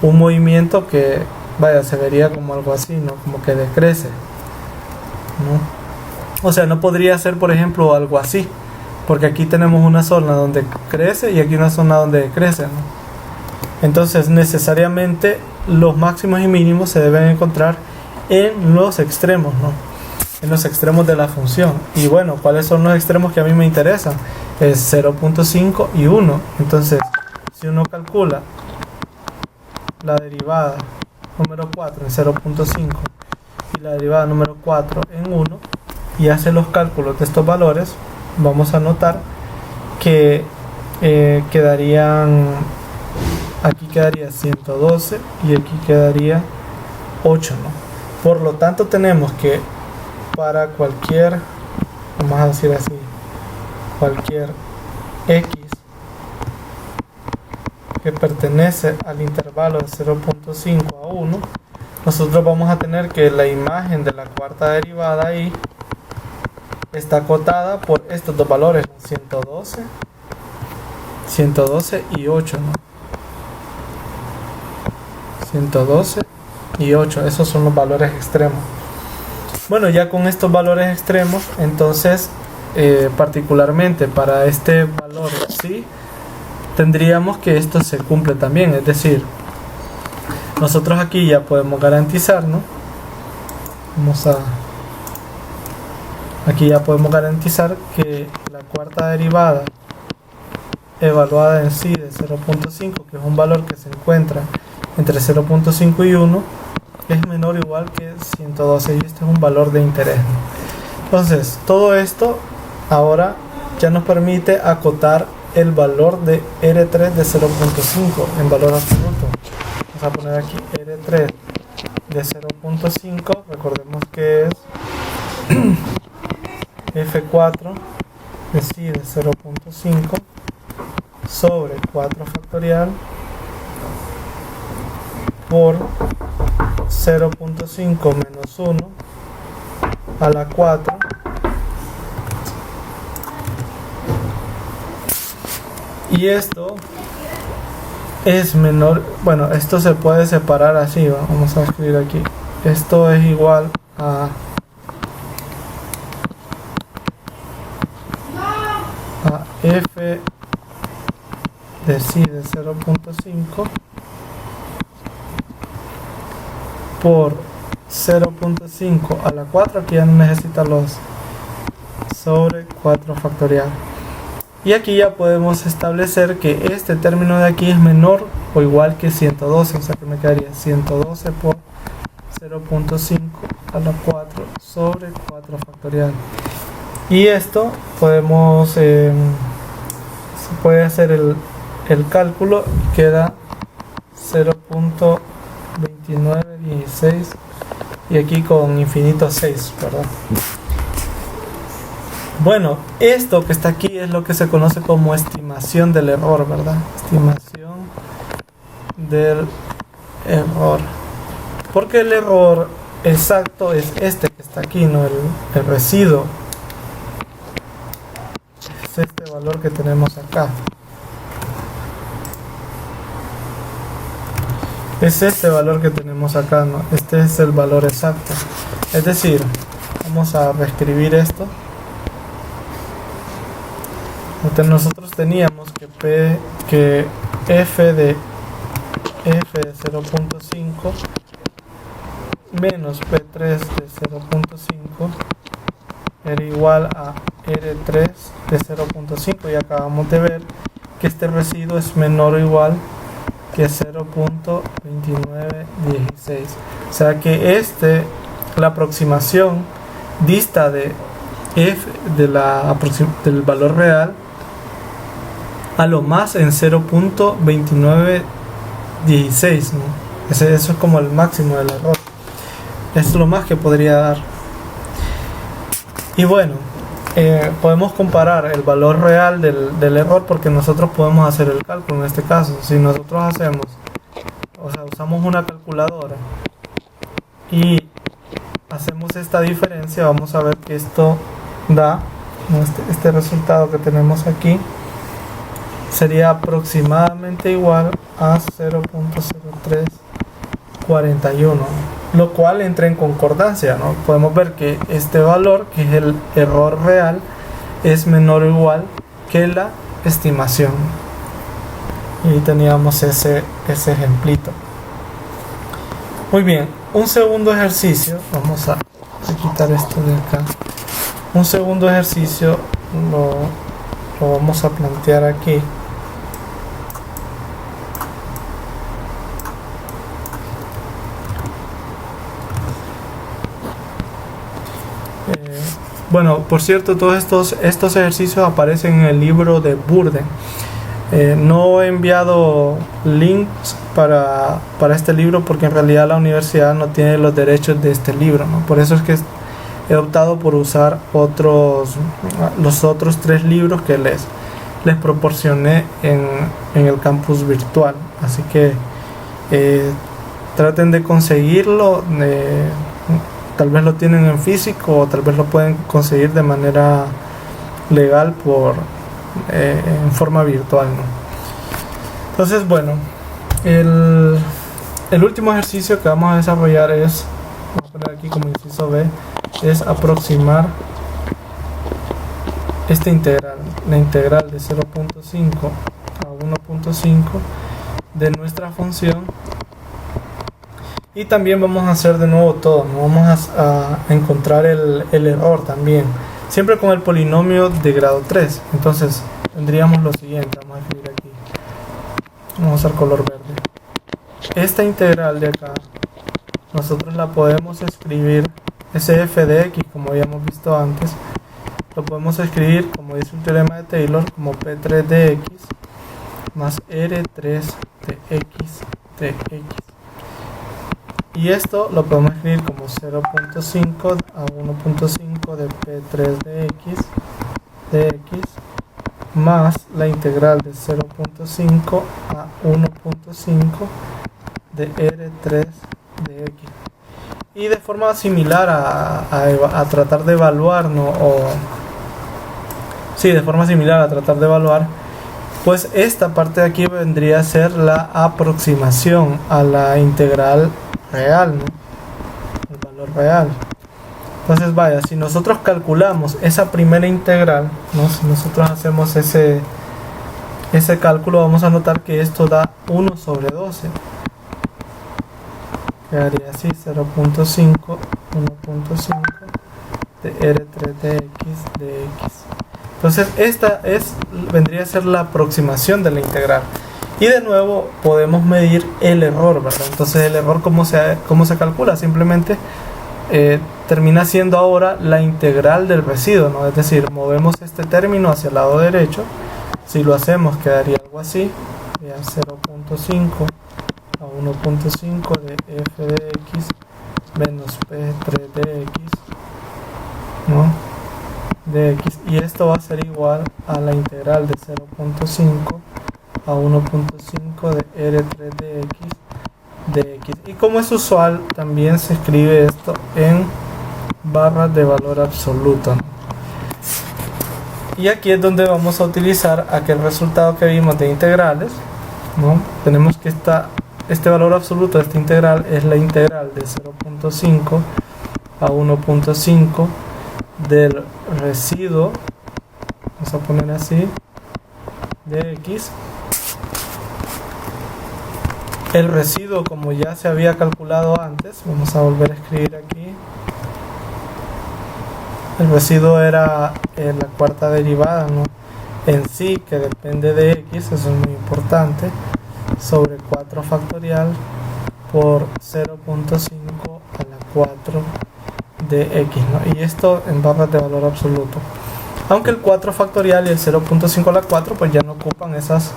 un movimiento que, vaya, se vería como algo así, ¿no? Como que decrece, ¿no? O sea, no podría ser, por ejemplo, algo así, porque aquí tenemos una zona donde crece y aquí una zona donde decrece, ¿no? Entonces necesariamente los máximos y mínimos se deben encontrar en los extremos, ¿no? En los extremos de la función. Y bueno, ¿cuáles son los extremos que a mí me interesan? Es 0.5 y 1. Entonces, si uno calcula la derivada número 4 en 0.5 y la derivada número 4 en 1 y hace los cálculos de estos valores, vamos a notar que aquí quedaría 112 y aquí quedaría 8, ¿no? Por lo tanto, tenemos que para cualquier, vamos a decir así, cualquier x que pertenece al intervalo de 0.5 a 1, nosotros vamos a tener que la imagen de la cuarta derivada ahí está acotada por estos dos valores, 112 y 8, ¿no? 112 y 8, esos son los valores extremos. Bueno, ya con estos valores extremos, entonces particularmente para este valor sí, tendríamos que esto se cumple también, es decir, nosotros aquí ya podemos garantizar, ¿no? Aquí ya podemos garantizar que la cuarta derivada evaluada en sí de 0.5, que es un valor que se encuentra entre 0.5 y 1, es menor o igual que 112 y este es un valor de interés, ¿no? Entonces, todo esto ahora ya nos permite acotar el valor de R3 de 0.5 en valor absoluto. Vamos a poner aquí R3 de 0.5, recordemos que es F4 de sí de 0.5 sobre 4 factorial por 0.5 menos 1 a la 4 y esto es menor, bueno, esto se puede separar así, vamos a escribir aquí, esto es igual a F de sí de 0.5 por 0.5 a la 4, aquí ya no necesita los sobre 4 factorial. Y aquí ya podemos establecer que este término de aquí es menor o igual que 112, o sea que me quedaría 112 por 0.5 a la 4 sobre 4 factorial. Y esto podemos, se puede hacer el cálculo y queda 0.2916 y aquí con infinito 6, ¿verdad? Bueno, esto que está aquí es lo que se conoce como estimación del error, ¿verdad? Estimación del error. Porque el error exacto es este que está aquí, no el residuo. Es este valor que tenemos acá. Es este valor que tenemos acá, ¿no? Este es el valor exacto. Es decir, vamos a reescribir esto. Entonces nosotros teníamos que f de 0.5 menos P3 de 0.5 era igual a R3 de 0.5 y acabamos de ver que este residuo es menor o igual que 0.2916. O sea que la aproximación dista de f del valor real a lo más en 0.2916, ¿no? Eso es como el máximo del error. Es lo más que podría dar. Y bueno, podemos comparar el valor real del error porque nosotros podemos hacer el cálculo en este caso. Si nosotros usamos una calculadora y hacemos esta diferencia, vamos a ver que esto da este resultado que tenemos aquí sería aproximadamente igual a 0.0341, lo cual entra en concordancia, ¿no? Podemos ver que este valor, que es el error real, es menor o igual que la estimación. Y teníamos ese ejemplito. Muy bien, un segundo ejercicio, vamos a quitar esto de acá. Un segundo ejercicio lo vamos a plantear aquí. Bueno, por cierto, todos estos ejercicios aparecen en el libro de Burden. No he enviado links para este libro porque en realidad la universidad no tiene los derechos de este libro, ¿no? Por eso es que he optado por usar los otros 3 libros que les proporcioné en el campus virtual. Así que traten de conseguirlo. Tal vez lo tienen en físico o tal vez lo pueden conseguir de manera legal en forma virtual, ¿no? Entonces, bueno, el último ejercicio que vamos a desarrollar vamos a poner aquí como inciso B, es aproximar esta integral, la integral de 0.5 a 1.5 de nuestra función. Y también vamos a hacer de nuevo todo, ¿no? Vamos a encontrar el error también, siempre con el polinomio de grado 3. Entonces tendríamos lo siguiente, vamos a escribir aquí, vamos a usar color verde. Esta integral de acá nosotros la podemos escribir, ese f de x, como habíamos visto antes, lo podemos escribir, como dice el teorema de Taylor, como p3 de x más r3 de x de x. Y esto lo podemos escribir como 0.5 a 1.5 de p3 de x más la integral de 0.5 a 1.5 de r3 de x. Y de forma similar a tratar de evaluar, ¿no? De forma similar a tratar de evaluar, pues esta parte de aquí vendría a ser la aproximación a la integral real, ¿no? El valor real. Entonces, vaya, si nosotros calculamos esa primera integral, ¿no? Si nosotros hacemos ese cálculo, vamos a notar que esto da 1 sobre 12. Quedaría así, 0.5, 1.5 de R3 de x de x. Entonces vendría a ser la aproximación de la integral. Y de nuevo podemos medir el error, ¿verdad? Entonces el error, ¿cómo se calcula? Simplemente termina siendo ahora la integral del residuo, ¿no? Es decir, movemos este término hacia el lado derecho. Si lo hacemos quedaría algo así, 0.5 a 1.5 de f de x menos p3 de x, ¿no? De x, y esto va a ser igual a la integral de 0.5 a 1.5 de r3 de x. Y como es usual, también se escribe esto en barras de valor absoluto, ¿no? Y aquí es donde vamos a utilizar aquel resultado que vimos de integrales, ¿no? Tenemos que este valor absoluto de esta integral es la integral de 0.5 a 1.5 del residuo, vamos a poner así, de x. El residuo, como ya se había calculado antes, vamos a volver a escribir aquí. El residuo era la cuarta derivada, ¿no? En sí, que depende de x, eso es muy importante, sobre 4 factorial por 0.5 a la 4 de x, ¿no? Y esto en barras de valor absoluto. Aunque el 4 factorial y el 0.5 a la 4 pues ya no ocupan esas...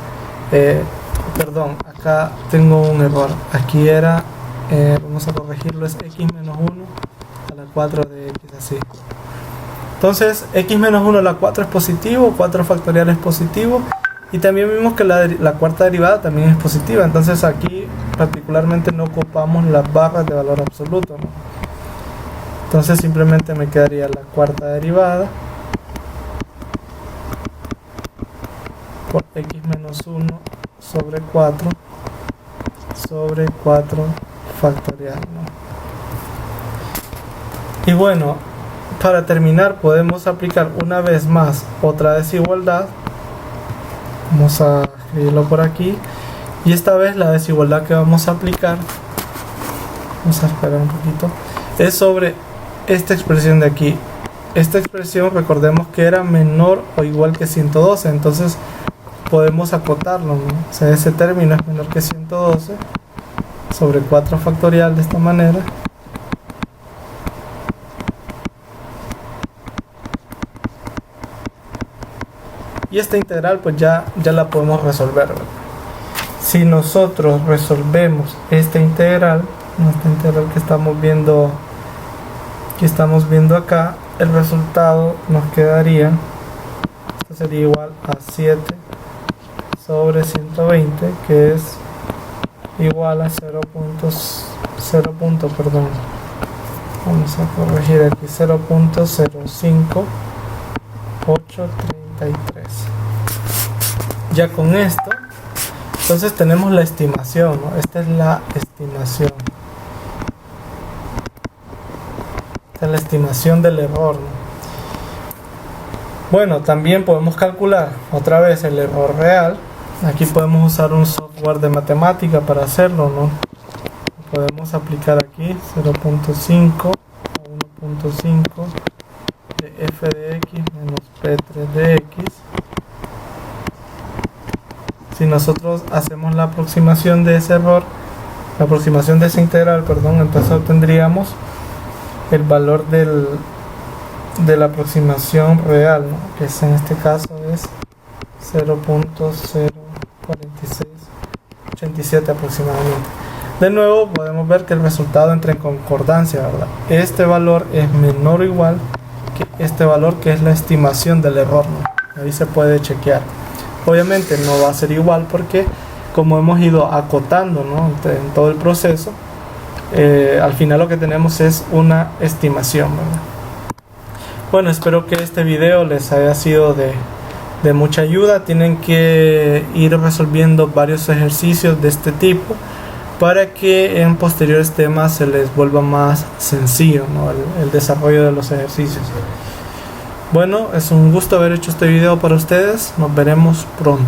perdón, acá tengo un error. Aquí era, vamos a corregirlo, es x menos 1 a la 4 de x, así. Entonces, x menos 1 a la 4 es positivo, 4 factorial es positivo, y también vimos que la cuarta derivada también es positiva. Entonces aquí particularmente no ocupamos las barras de valor absoluto, ¿no? Entonces simplemente me quedaría la cuarta derivada por x menos 1 sobre 4 factorial, ¿no? Y bueno, para terminar podemos aplicar una vez más otra desigualdad. Vamos a escribirlo por aquí, y esta vez la desigualdad que vamos a aplicar, vamos a esperar un poquito, es sobre esta expresión de aquí. Esta expresión, recordemos que era menor o igual que 112, entonces podemos acotarlo, ¿no? O sea, ese término es menor que 112 sobre 4 factorial de esta manera. Y esta integral pues ya la podemos resolver, ¿verdad? Si nosotros resolvemos esta integral que estamos viendo acá, el resultado nos quedaría, esto sería igual a 7 sobre 120, que es igual a 0.0, perdón, vamos a corregir aquí, 0.05833. Ya con esto, entonces tenemos la estimación, ¿no? Esta es la estimación. Esta es la estimación del error, ¿no? Bueno, también podemos calcular otra vez el error real. Aquí podemos usar un software de matemática para hacerlo, ¿no? Podemos aplicar aquí 0.5 a 1.5 de f de x menos p3 de x. Si nosotros hacemos la aproximación de ese error, la aproximación de esa integral, perdón, entonces obtendríamos el valor de la aproximación real, ¿no? Que es, en este caso es 0.04687 aproximadamente. De nuevo podemos ver que el resultado entra en concordancia, ¿verdad? Este valor es menor o igual que este valor, que es la estimación del error, ¿no? Ahí se puede chequear. Obviamente no va a ser igual porque como hemos ido acotando, ¿no? En todo el proceso, al final lo que tenemos es una estimación, ¿verdad? Bueno, espero que este video les haya sido de mucha ayuda. Tienen que ir resolviendo varios ejercicios de este tipo para que en posteriores temas se les vuelva más sencillo, ¿no? el desarrollo de los ejercicios. Bueno, es un gusto haber hecho este video para ustedes. Nos veremos pronto.